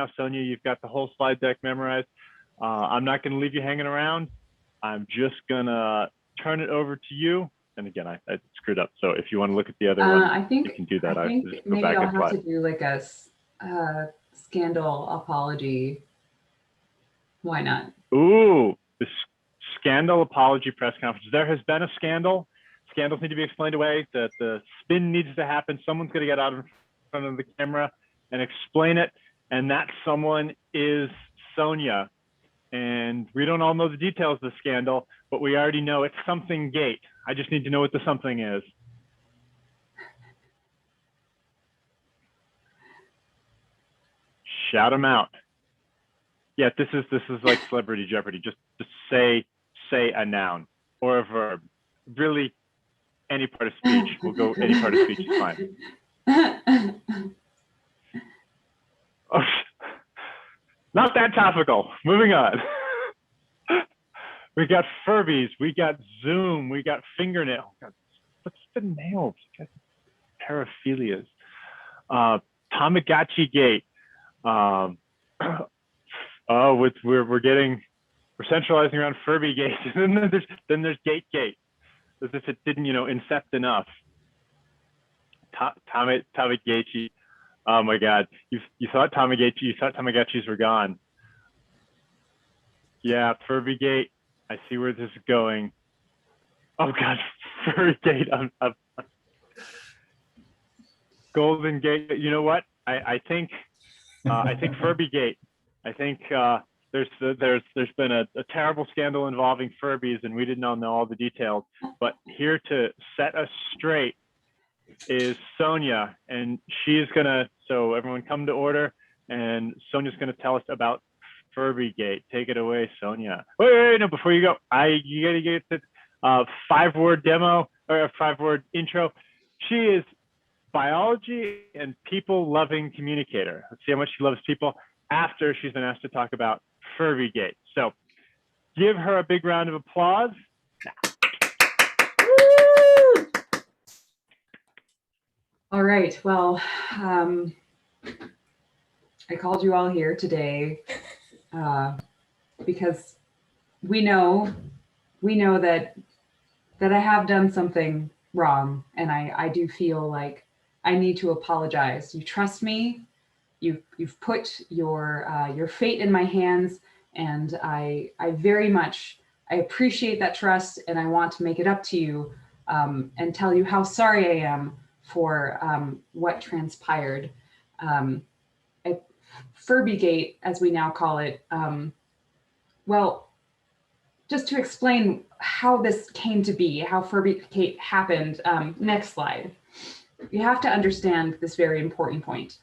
now. Sonia, you've got the whole slide deck memorized. I'm not going to leave you hanging around. I'm just going to turn it over to you. And again, I screwed up. So if you want to look at the other one, you can do that. I think maybe I'll have to do like a scandal apology. Why not? Ooh, the scandal apology press conference. There has been a scandal. Scandals need to be explained away. The spin needs to happen. Someone's going to get out in front of the camera and explain it. And that someone is Sonia. And we don't all know the details of the scandal, but we already know it's something gate. I just need to know what the something is. Shout them out. Yeah, this is like Celebrity Jeopardy. Just say a noun or a verb. Really, any part of speech. We'll go any part of speech is fine. Oh, not that topical. Moving on. We got Furbies. We got Zoom. We got fingernail. What's the nails? Paraphilias. Tamagotchi Gate. Oh, we're centralizing around Furby Gate. And then there's Gate, as if it didn't, incept enough. Tamagotchi. Oh my God, you thought Tamagotchis were gone. Yeah, Furby Gate. I see where this is going. Oh God, Furby Gate. Golden Gate. You know what? I think Furby Gate. I think there's been a terrible scandal involving Furbies, and we didn't know all the details. But here to set us straight is Sonia, and she's gonna. So everyone, come to order, and Sonia's gonna tell us about Furby Gate. Take it away, Sonia. Wait, no, before you go, you gotta get the 5-word demo or a 5-word intro. She is biology and people-loving communicator. Let's see how much she loves people after she's been asked to talk about Furby Gate. So give her a big round of applause. All right, well, I called you all here today because we know that I have done something wrong, and I do feel like I need to apologize. You trust me. You've put your fate in my hands, and I very much appreciate that trust, and I want to make it up to you and tell you how sorry I am for what transpired. Furby Gate, as we now call it. Well, just to explain how this came to be, how Furby Gate happened. Next slide. You have to understand this very important point.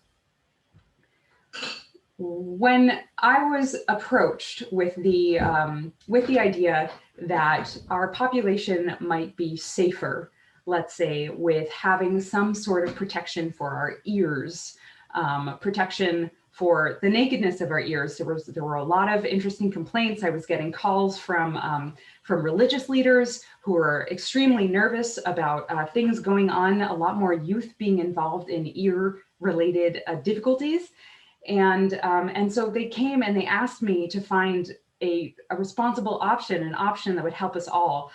When I was approached with the idea that our population might be safer, let's say, with having some sort of protection for our ears, protection for the nakedness of our ears. There were a lot of interesting complaints. I was getting calls from religious leaders who were extremely nervous about things going on, a lot more youth being involved in ear-related difficulties. And so they came and they asked me to find a responsible option, an option that would help us all.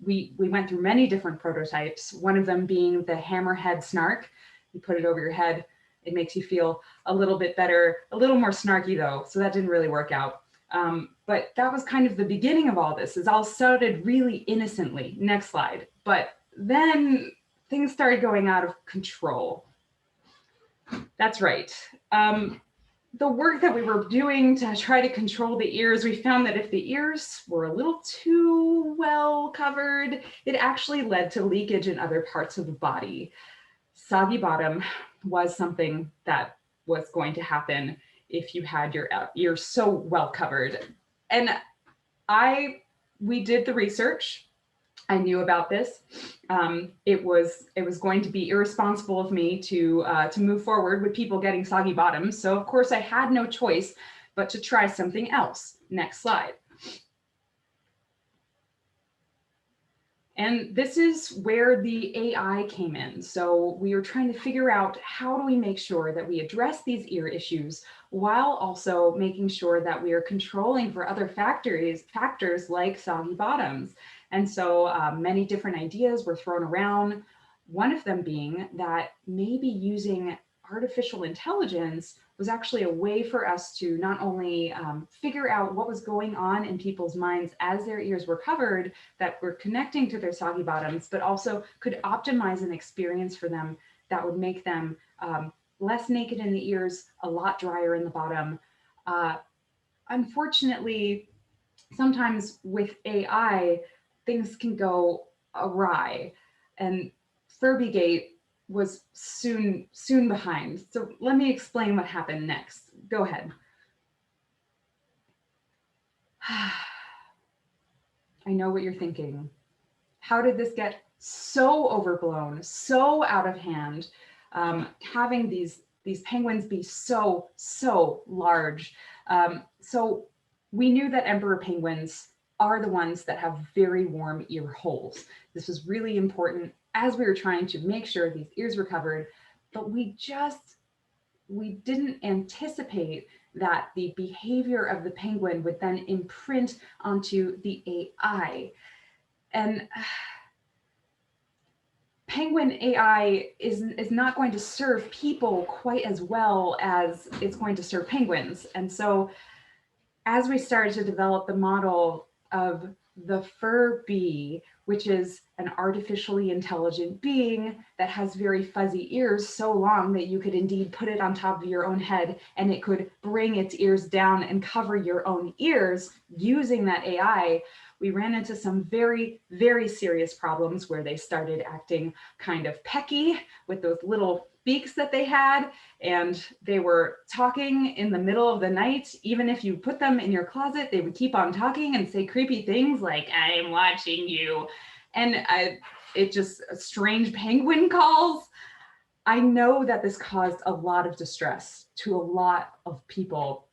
We went through many different prototypes, one of them being the hammerhead snark. You put it over your head, it makes you feel a little bit better, a little more snarky though, so that didn't really work out. But that was kind of the beginning of all this. It all started really innocently. Next slide. But then things started going out of control. That's right. The work that we were doing to try to control the ears, we found that if the ears were a little too well covered, it actually led to leakage in other parts of the body. Soggy bottom was something that was going to happen if you had your ears so well covered. And we did the research. I knew about this. It was going to be irresponsible of me to move forward with people getting soggy bottoms. So of course I had no choice but to try something else. Next slide. And this is where the AI came in. So we were trying to figure out how do we make sure that we address these ear issues while also making sure that we are controlling for other factors like soggy bottoms. And so many different ideas were thrown around. One of them being that maybe using artificial intelligence was actually a way for us to not only figure out what was going on in people's minds as their ears were covered, that were connecting to their soggy bottoms, but also could optimize an experience for them that would make them less naked in the ears, a lot drier in the bottom. Unfortunately, sometimes with AI, things can go awry, and Furbygate was soon behind. So let me explain what happened next. Go ahead. I know what you're thinking. How did this get so overblown, so out of hand, having these penguins be so large? So we knew that emperor penguins are the ones that have very warm ear holes. This was really important as we were trying to make sure these ears were covered, but we didn't anticipate that the behavior of the penguin would then imprint onto the AI. And penguin AI is not going to serve people quite as well as it's going to serve penguins. And so as we started to develop the model of the Furby, which is an artificially intelligent being that has very fuzzy ears, so long that you could indeed put it on top of your own head and it could bring its ears down and cover your own ears using that AI, we ran into some very serious problems where they started acting kind of pecky with those little beaks that they had, and they were talking in the middle of the night. Even if you put them in your closet, they would keep on talking and say creepy things like, "I'm watching you." And it just strange penguin calls. I know that this caused a lot of distress to a lot of people,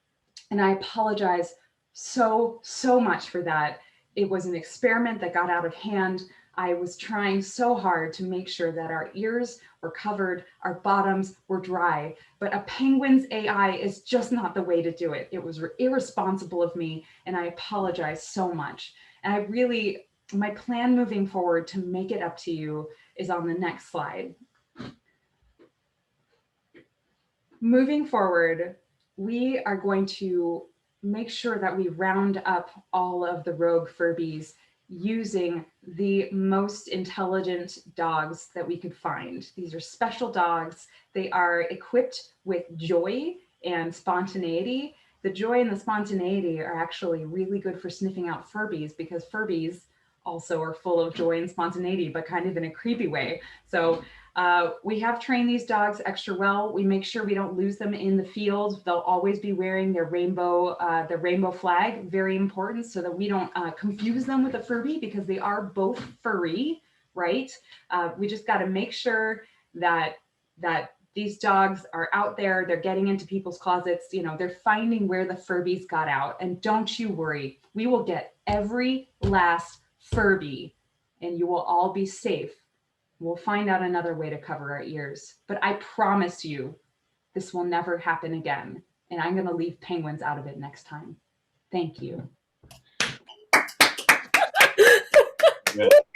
and I apologize so much for that. It was an experiment that got out of hand. I was trying so hard to make sure that our ears were covered, our bottoms were dry, but a penguin's AI is just not the way to do it. It was irresponsible of me, and I apologize so much. And my plan moving forward to make it up to you is on the next slide. Moving forward, we are going to make sure that we round up all of the rogue Furbies using the most intelligent dogs that we could find. These are special dogs. They are equipped with joy and spontaneity. The joy and the spontaneity are actually really good for sniffing out Furbies, because Furbies also are full of joy and spontaneity, but kind of in a creepy way. So we have trained these dogs extra well. We make sure we don't lose them in the field. They'll always be wearing their rainbow flag, very important, so that we don't confuse them with a Furby, because they are both furry, right? We just got to make sure that these dogs are out there, they're getting into people's closets, they're finding where the Furbies got out. And don't you worry, we will get every last Furby and you will all be safe. We'll find out another way to cover our ears. But I promise you, this will never happen again. And I'm going to leave penguins out of it next time. Thank you.